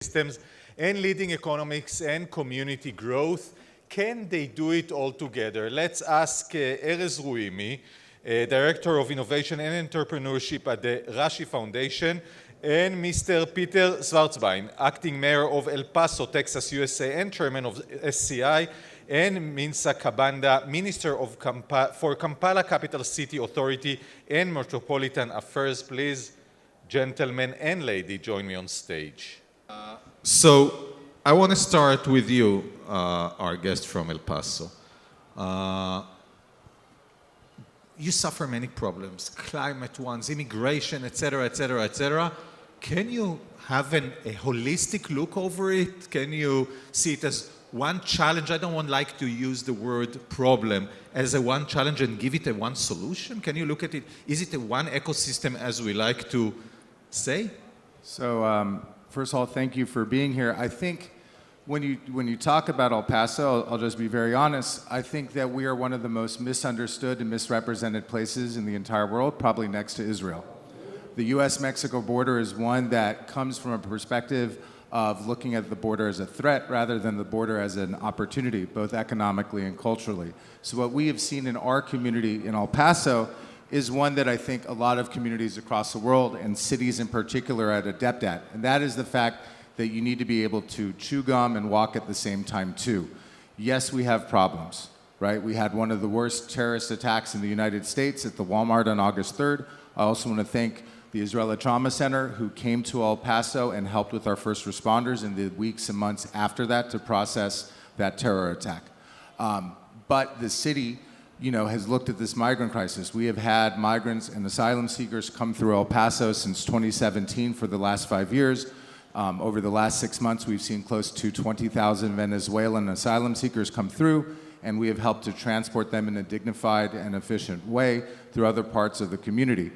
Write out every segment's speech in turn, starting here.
systems and leading economics and community growth. Can they do it all together? Let's ask Erez Ruimi, Director of Innovation and Entrepreneurship at the Rashi Foundation, and Mr. Peter Schwarzbein, Acting Mayor of El Paso, Texas, USA, and Chairman of SCI, and Minsa Kabanda, Minister for Kampala Capital City Authority and Metropolitan Affairs. Please, gentlemen and lady, join me on stage. So I want to start with you, our guest from El Paso. You suffer many problems, climate ones, immigration, etc., etc., etc. Can you have a holistic look over it? Can you see it as one challenge? I don't like to use the word problem as a one challenge and give it a one solution. Can you look at it? Is it a one ecosystem, as we like to say? So first of all, thank you for being here. I think when you talk about El Paso, I'll just be very honest, I think that we are one of the most misunderstood and misrepresented places in the entire world, probably next to Israel. The US-Mexico border is one that comes from a perspective of looking at the border as a threat rather than the border as an opportunity, both economically and culturally. So what we have seen in our community in El Paso is one that I think a lot of communities across the world, and cities in particular, are adept at. And that is the fact that you need to be able to chew gum and walk at the same time too. Yes, we have problems, right? We had one of the worst terrorist attacks in the United States at the Walmart on August 3rd. I also want to thank the Israeli Trauma Center, who came to El Paso and helped with our first responders in the weeks and months after that to process that terror attack. But the city, has looked at this migrant crisis. We have had migrants and asylum seekers come through El Paso since 2017 for the last 5 years. Over the last 6 months, we've seen close to 20,000 Venezuelan asylum seekers come through, and we have helped to transport them in a dignified and efficient way through other parts of the community.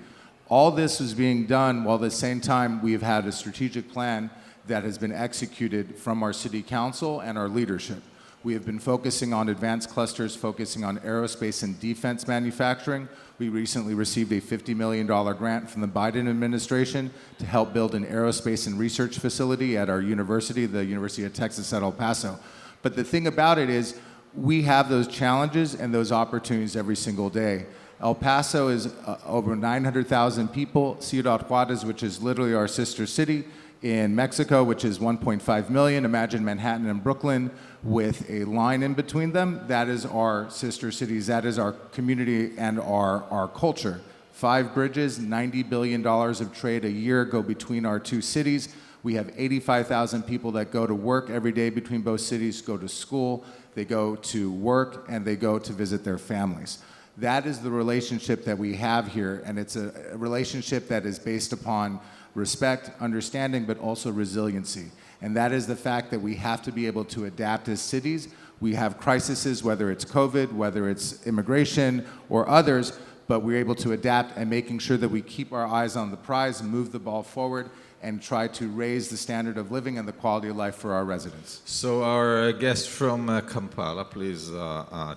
All this is being done while at the same time we've had a strategic plan that has been executed from our city council and our leadership. We have been focusing on advanced clusters, focusing on aerospace and defense manufacturing. We recently received a $50 million grant from the Biden administration to help build an aerospace and research facility at our university, the University of Texas at El Paso. But the thing about it is we have those challenges and those opportunities every single day. El Paso is over 900,000 people. Ciudad Juarez, which is literally our sister city in Mexico, which is 1.5 million. Imagine Manhattan and Brooklyn with a line in between them. That is our sister cities. That is our community and our culture. 5 bridges, $90 billion of trade a year go between our two cities. We have 85,000 people that go to work every day between both cities, go to school, they go to work, and they go to visit their families. That is the relationship that we have here, and it's a relationship that is based upon respect, understanding, but also resiliency. And that is the fact that we have to be able to adapt as cities. We have crises, whether it's COVID, whether it's immigration or others, but we're able to adapt and making sure that we keep our eyes on the prize and move the ball forward and try to raise the standard of living and the quality of life for our residents. So our guest from Kampala, please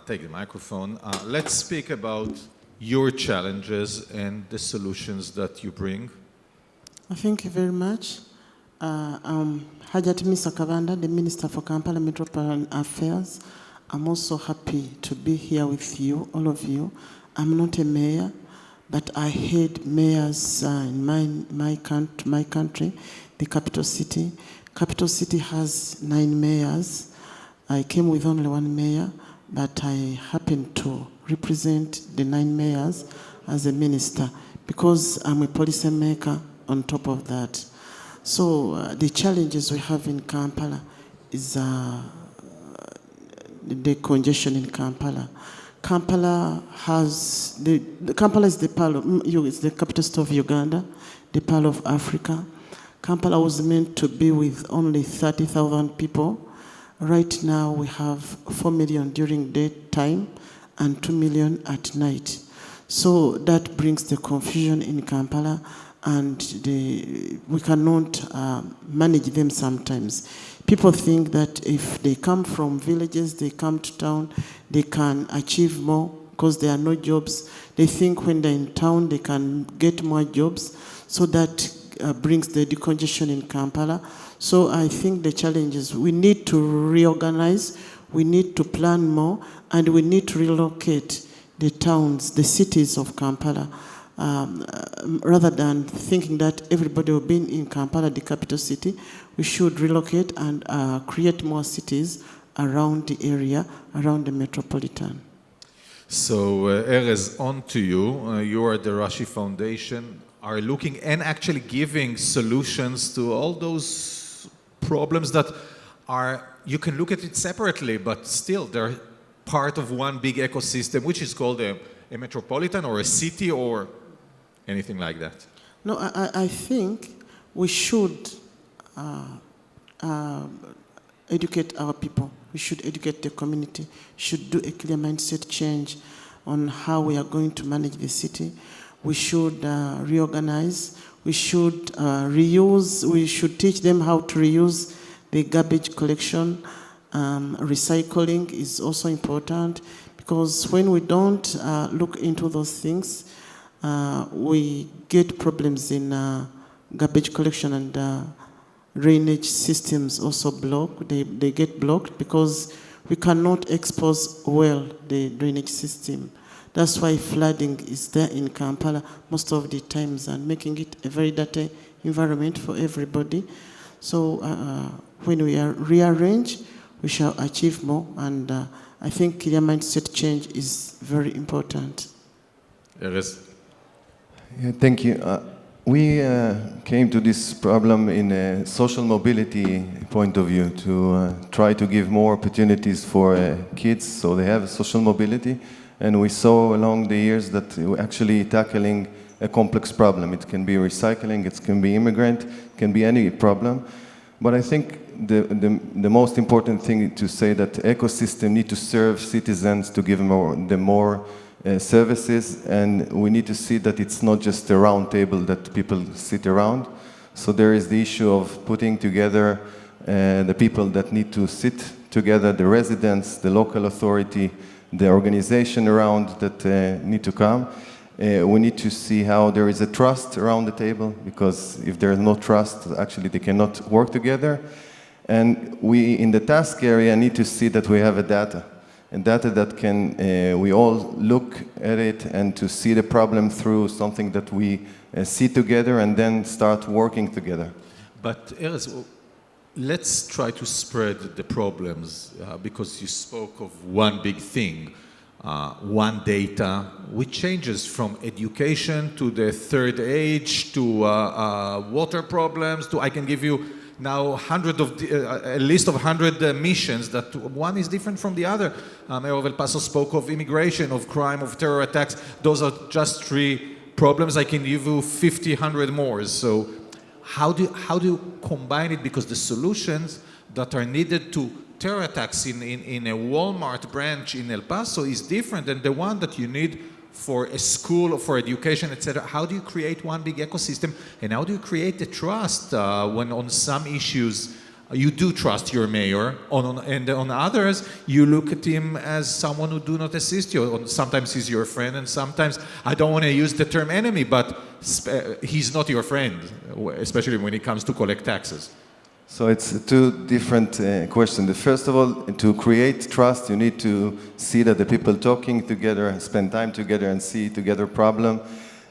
take the microphone. Let's speak about your challenges and the solutions that you bring. Thank you very much. I'm Hajat Misa Kabanda, the Minister for Kampala Metropolitan Affairs. I'm also happy to be here with you, all of you. I'm not a mayor, but I head mayors in my country, the capital city. Capital city has 9 mayors. I came with only 1 mayor, but I happen to represent the 9 mayors as a minister because I'm a policy maker on top of that. So the challenges we have in Kampala is the congestion in Kampala. Kampala is the capital city of Uganda, the Pearl of Africa. Kampala was meant to be with only 30,000 people. Right now we have 4 million during daytime and 2 million at night. So that brings the confusion in Kampala, and we cannot manage them sometimes. People think that if they come from villages, they come to town, they can achieve more because there are no jobs. They think when they're in town, they can get more jobs. So that brings the decongestion in Kampala. So I think the challenge is we need to reorganize, we need to plan more, and we need to relocate the towns, the cities of Kampala, rather than thinking that everybody will be in Kampala, the capital city. We should relocate and create more cities around the area, around the metropolitan. So, Erez, on to you. You are the Rashi Foundation, are looking and actually giving solutions to all those problems that are, you can look at it separately, but still they're part of one big ecosystem, which is called a metropolitan or a city or anything like that. No, I think we should educate our people. We should educate the community. Should do a clear mindset change on how we are going to manage the city. We should reorganize. We should reuse. We should teach them how to reuse the garbage collection. Recycling is also important because when we don't look into those things, we get problems in garbage collection and drainage systems also block. They get blocked because we cannot expose well the drainage system. That's why flooding is there in Kampala most of the times and making it a very dirty environment for everybody. So when we rearrange, we shall achieve more, and I think clear mindset change is very important. Erez? Yeah, thank you. We came to this problem in a social mobility point of view to try to give more opportunities for kids so they have social mobility. And we saw along the years that we're actually tackling a complex problem. It can be recycling, it can be immigrant, it can be any problem. But I think the most important thing to say that the ecosystem need to serve citizens to give them more services, and we need to see that it's not just a round table that people sit around. So there is the issue of putting together the people that need to sit together, the residents, the local authority, the organization around that need to come. We need to see how there is a trust around the table, because if there is no trust, actually they cannot work together. And we, in the task area, need to see that we have a data. And data that can, we all look at it and to see the problem through something that we see together and then start working together. But Erez, let's try to spread the problems because you spoke of one big thing, one data, which changes from education to the third age to water problems to, I can give you now a list of 100 missions that one is different from the other. Mayor of El Paso spoke of immigration, of crime, of terror attacks. Those are just 3 problems. I can give you 50, 100 more. So how do you combine it? Because the solutions that are needed to terror attacks in a Walmart branch in El Paso is different than the one that you need for a school or for education, etc. How do you create one big ecosystem? And how do you create the trust when on some issues you do trust your mayor, and on others you look at him as someone who do not assist you. Sometimes he's your friend, and sometimes, I don't want to use the term enemy, but he's not your friend, especially when it comes to collect taxes. So it's 2 different questions. First of all, to create trust, you need to see that the people talking together, spend time together and see together problem.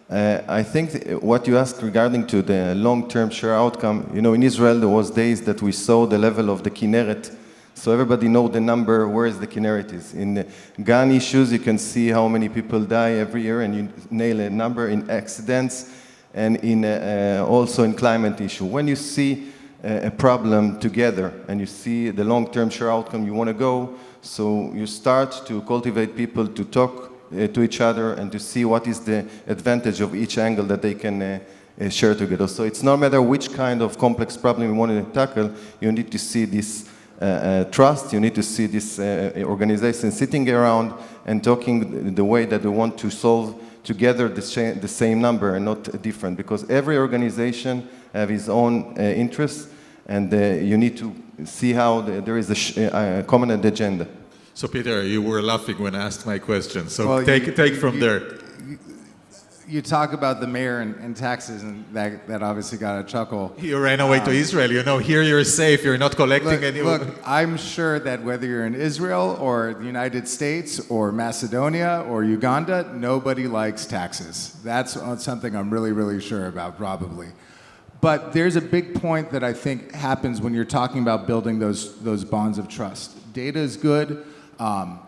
I think what you asked regarding to the long-term share outcome, you know, in Israel there was days that we saw the level of the Kinneret. So everybody know the number, where is the Kinneret is. In gun issues, you can see how many people die every year, and you nail a number in accidents, and in also in climate issue. When you see a problem together and you see the long-term share outcome you want to go, so you start to cultivate people to talk to each other and to see what is the advantage of each angle that they can share together. So it's no matter which kind of complex problem you want to tackle, you need to see this trust, you need to see this organization sitting around and talking the way that they want to solve together the same number and not different, because every organization have its own interests, and you need to see how there is a common agenda. So Peter, you were laughing when I asked my question, so Well, take from there. you talk about the mayor and taxes, and that obviously got a chuckle. You ran away to Israel. You know, here you're safe. You're not collecting any. Look, I'm sure that whether you're in Israel or the United States or Macedonia or Uganda, nobody likes taxes. That's something I'm really, really sure about, probably. But there's a big point that I think happens when you're talking about building those bonds of trust. Data is good.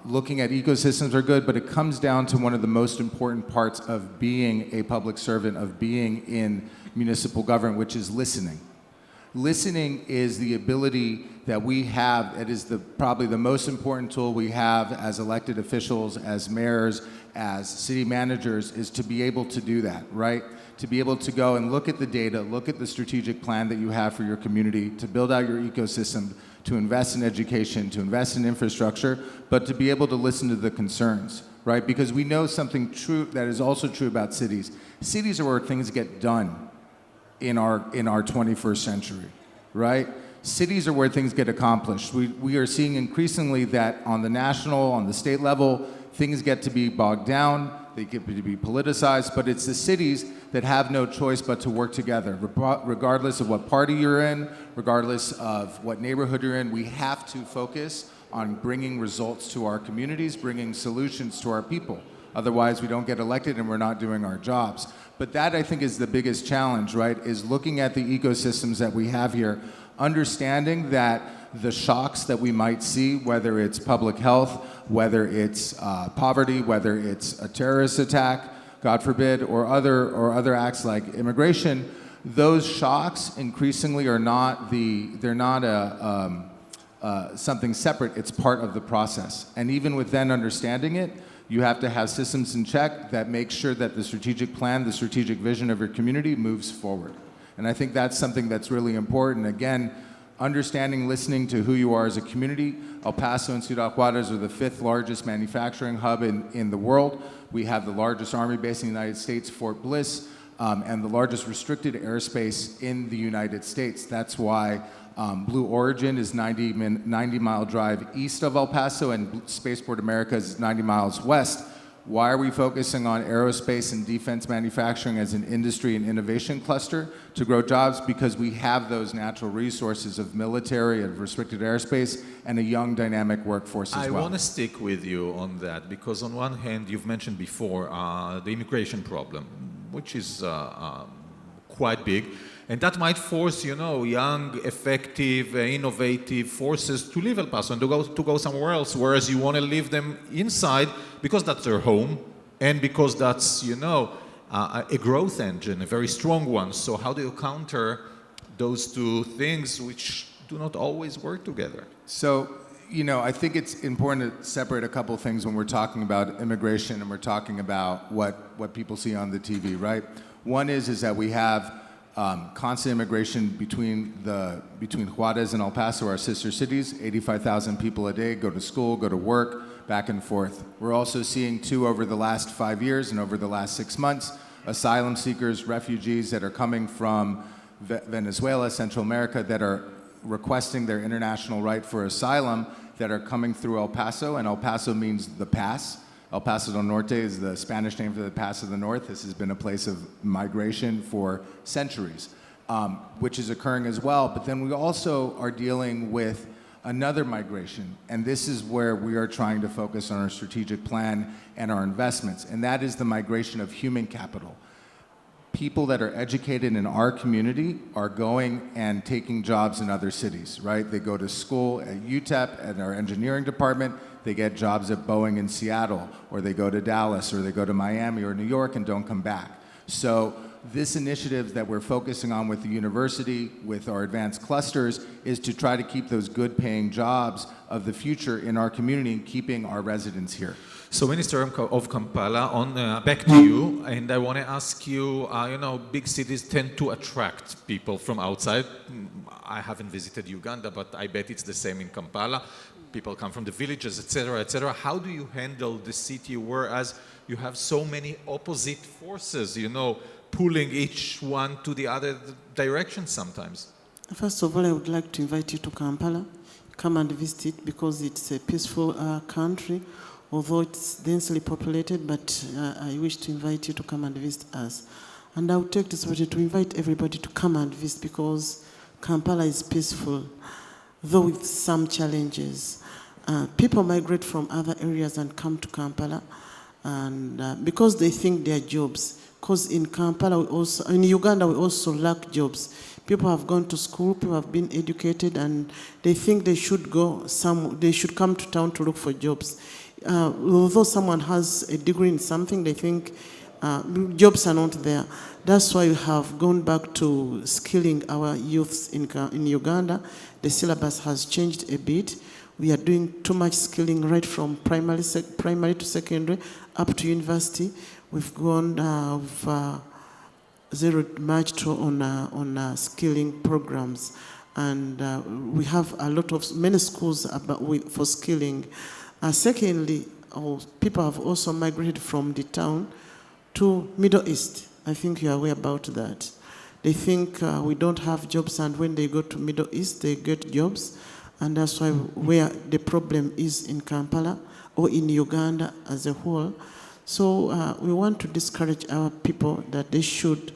Looking at ecosystems are good, but it comes down to one of the most important parts of being a public servant, of being in municipal government, which is listening. Listening is the ability that we have, it is probably the most important tool we have as elected officials, as mayors, as city managers, is to be able to do that, right? To be able to go and look at the data, look at the strategic plan that you have for your community, to build out your ecosystem, to invest in education, to invest in infrastructure, but to be able to listen to the concerns, right? Because we know something true that is also true about cities. Cities are where things get done in our 21st century, right? Cities are where things get accomplished. We are seeing increasingly that on the national, on the state level, things get to be bogged down, they get to be politicized, but it's the cities that have no choice but to work together. Regardless of what party you're in, regardless of what neighborhood you're in, we have to focus on bringing results to our communities, bringing solutions to our people. Otherwise, we don't get elected and we're not doing our jobs. But that, I think, is the biggest challenge, right? Is looking at the ecosystems that we have here, understanding that the shocks that we might see, whether it's public health, whether it's poverty, whether it's a terrorist attack, God forbid, or other acts like immigration, those shocks increasingly are not something separate. It's part of the process. And even with then understanding it, you have to have systems in check that make sure that the strategic plan, the strategic vision of your community moves forward. And I think that's something that's really important. Again, understanding, listening to who you are as a community. El Paso and Ciudad Juarez are the 5th largest manufacturing hub in the world. We have the largest army base in the United States, Fort Bliss, and the largest restricted airspace in the United States. That's why Blue Origin is 90-mile drive east of El Paso, and Spaceport America is 90 miles west. Why are we focusing on aerospace and defense manufacturing as an industry and innovation cluster to grow jobs? Because we have those natural resources of military and restricted airspace and a young dynamic workforce as well. I want to stick with you on that because on one hand, you've mentioned before the immigration problem, which is quite big. And that might force, young, effective, innovative forces to leave El Paso and to go somewhere else, whereas you want to leave them inside because that's their home and because that's, a growth engine, a very strong one. So how do you counter those two things which do not always work together? So, I think it's important to separate a couple things when we're talking about immigration and we're talking about what people see on the TV, right? One is that we have constant immigration between Juarez and El Paso, our sister cities. 85,000 people a day go to school, go to work, back and forth. We're also seeing, too, over the last 5 years and over the last 6 months, asylum seekers, refugees that are coming from Venezuela, Central America, that are requesting their international right for asylum, that are coming through El Paso, and El Paso means the pass. El Paso del Norte is the Spanish name for the Pass of the North. This has been a place of migration for centuries, which is occurring as well. But then we also are dealing with another migration, and this is where we are trying to focus on our strategic plan and our investments, and that is the migration of human capital. People that are educated in our community are going and taking jobs in other cities, right? They go to school at UTEP, at our engineering department, they get jobs at Boeing in Seattle, or they go to Dallas, or they go to Miami or New York and don't come back. So this initiative that we're focusing on with the university, with our advanced clusters, is to try to keep those good paying jobs of the future in our community and keeping our residents here. So Minister of Kampala, back to you, and I want to ask you, big cities tend to attract people from outside. I haven't visited Uganda, but I bet it's the same in Kampala. People come from the villages, etc., etc. How do you handle the city whereas you have so many opposite forces, pulling each one to the other direction sometimes? First of all, I would like to invite you to Kampala. Come and visit it because it's a peaceful country. although it's densely populated, but I wish to invite you to come and visit us. And I would take this opportunity to invite everybody to come and visit because Kampala is peaceful, though with some challenges. People migrate from other areas and come to Kampala, and because they think they are jobs. Because in Kampala, in Uganda, we also lack jobs. People have gone to school, people have been educated, and they think they should they should come to town to look for jobs. Although someone has a degree in something, they think jobs are not there. That's why we have gone back to skilling our youths in Uganda. The syllabus has changed a bit. We are doing too much skilling right from primary to secondary up to university. We've gone zeroed much on skilling programs, and we have many schools for skilling. Secondly, people have also migrated from the town to Middle East. I think you are aware about that. They think we don't have jobs, and when they go to Middle East, they get jobs. And that's why where the problem is in Kampala or in Uganda as a whole. So we want to discourage our people that they should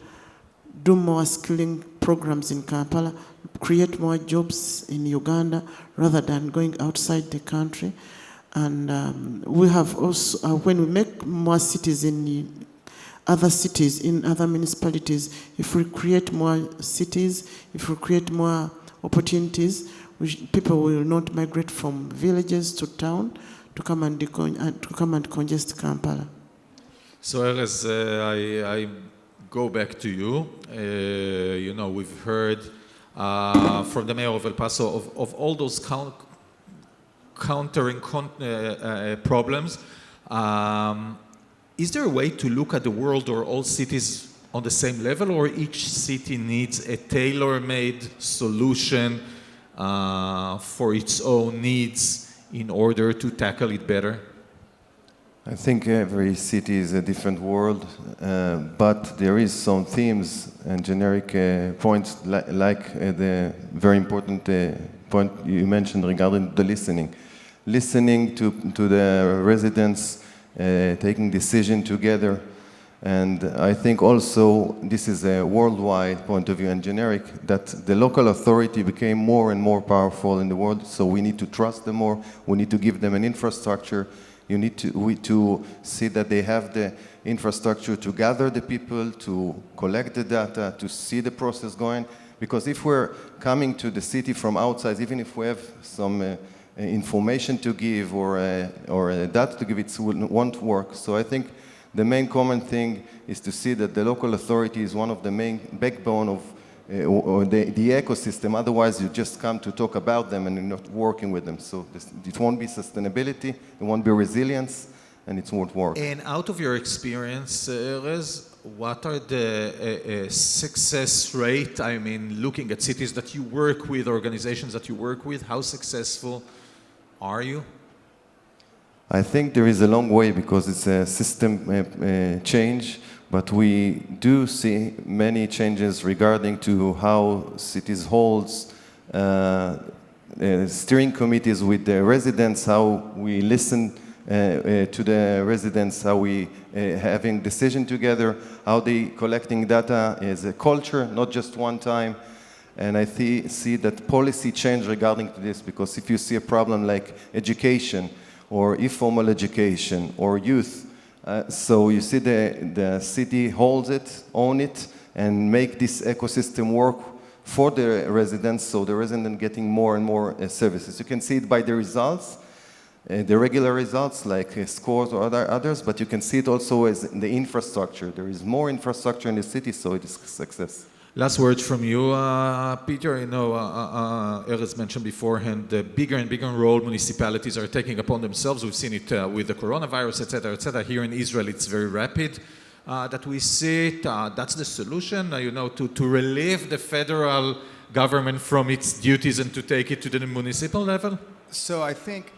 do more skilling programs in Kampala, create more jobs in Uganda rather than going outside the country. And we have also, when we make more cities in other municipalities, if we create more cities, if we create more opportunities, people will not migrate from villages to town to come and congest Kampala. So, Erez, I go back to you. We've heard from the mayor of El Paso of all those countering problems. Is there a way to look at the world or all cities on the same level, or each city needs a tailor-made solution for its own needs in order to tackle it better? I think every city is a different world, but there is some themes and generic points like the very important point you mentioned regarding the listening. Listening to the residents, taking decision together. And I think also this is a worldwide point of view and generic, that the local authority became more and more powerful in the world, so we need to trust them more, we need to give them an infrastructure, you need to see that they have the infrastructure to gather the people, to collect the data, to see the process going, because if we're coming to the city from outside, even if we have some information to give or data to give, it won't work. So I think the main common thing is to see that the local authority is one of the main backbone of the ecosystem. Otherwise, you just come to talk about them and you're not working with them. So it won't be sustainability, it won't be resilience, and it won't work. And out of your experience, Erez, what are the success rate? I mean, looking at cities that you work with, organizations that you work with, how successful are you? I think there is a long way because it's a system change, but we do see many changes regarding to how cities holds steering committees with the residents, how we listen to the residents, how we having decision together, how they collecting data as a culture, not just one time. And I see that policy change regarding to this, because if you see a problem like education, or informal education, or youth. So you see the city holds it, own it, and make this ecosystem work for the residents, so the resident getting more and more services. You can see it by the results, the regular results like scores or others, but you can see it also as in the infrastructure. There is more infrastructure in the city, so it is a success. Last words from you, Peter. Erez mentioned beforehand the bigger and bigger role municipalities are taking upon themselves. We've seen it with the coronavirus, etc., etc. Here in Israel, it's very rapid that we see it. That's the solution, to relieve the federal government from its duties and to take it to the municipal level. So I think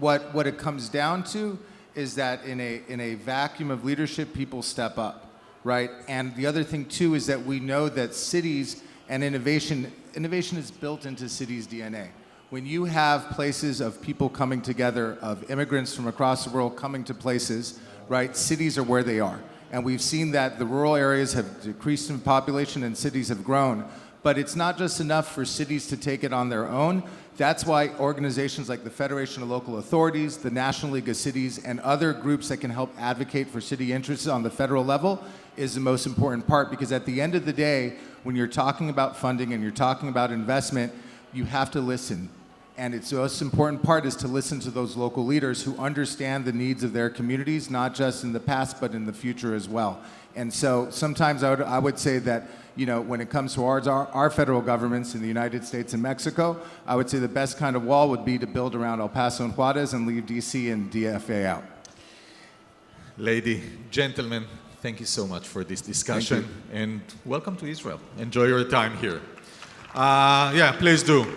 what it comes down to is that in a vacuum of leadership, people step up. Right, and the other thing too is that we know that cities and innovation is built into cities' DNA. when you have places of people coming together, of immigrants from across the world coming to places, right, cities are where they are. And we've seen that the rural areas have decreased in population and cities have grown. But it's not just enough for cities to take it on their own. That's why organizations like the Federation of Local Authorities, the National League of Cities, and other groups that can help advocate for city interests on the federal level is the most important part, because at the end of the day, when you're talking about funding and you're talking about investment, you have to listen. And it's the most important part is to listen to those local leaders who understand the needs of their communities, not just in the past, but in the future as well. And so sometimes I would say that, you know, when it comes to our federal governments in the United States and Mexico, I would say the best kind of wall would be to build around El Paso and Juarez and leave DC and DFA out. Lady, gentlemen, thank you so much for this discussion and welcome to Israel. Enjoy your time here. Yeah, please do.